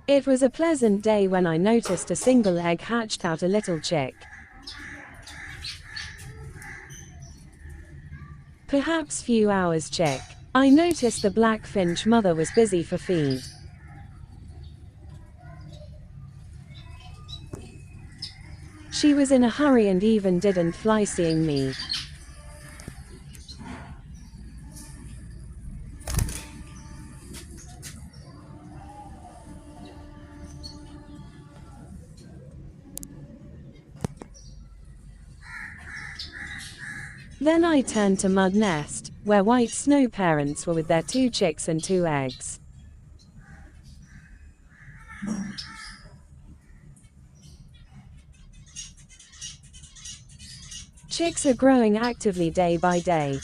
It was a pleasant day when I noticed a single egg hatched out a little chick. Perhaps few hours chick. I noticed the black finch mother was busy for feed. She was in a hurry and even didn't fly seeing me. Then I turned to mud nest, where white snow parents were with their 2 chicks and 2 eggs. Chicks are growing actively day by day.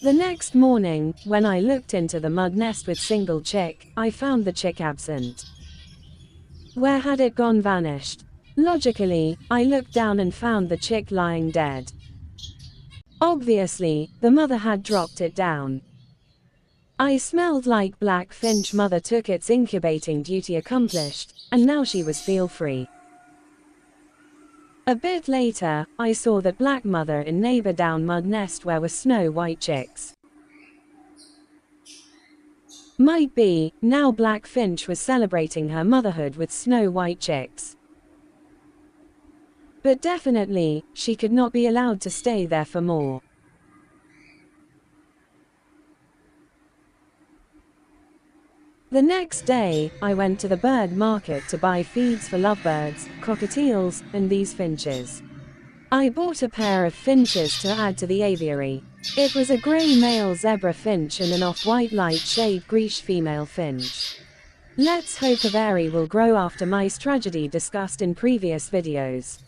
The next morning, when I looked into the mud nest with single chick, I found the chick absent. Where had it gone? Vanished. Logically, I looked down and found the chick lying dead. Obviously, the mother had dropped it down. I smelled like black finch mother took its incubating duty accomplished, and now she was feel free. A bit later, I saw that black mother in neighbor down mud nest where were snow white chicks. Might be, now black finch was celebrating her motherhood with snow white chicks. But definitely, she could not be allowed to stay there for more. The next day, I went to the bird market to buy feeds for lovebirds, cockatiels, and these finches. I bought a pair of finches to add to the aviary. It was a grey male zebra finch and an off-white light shade greige female finch. Let's hope a berry will grow after mice tragedy discussed in previous videos.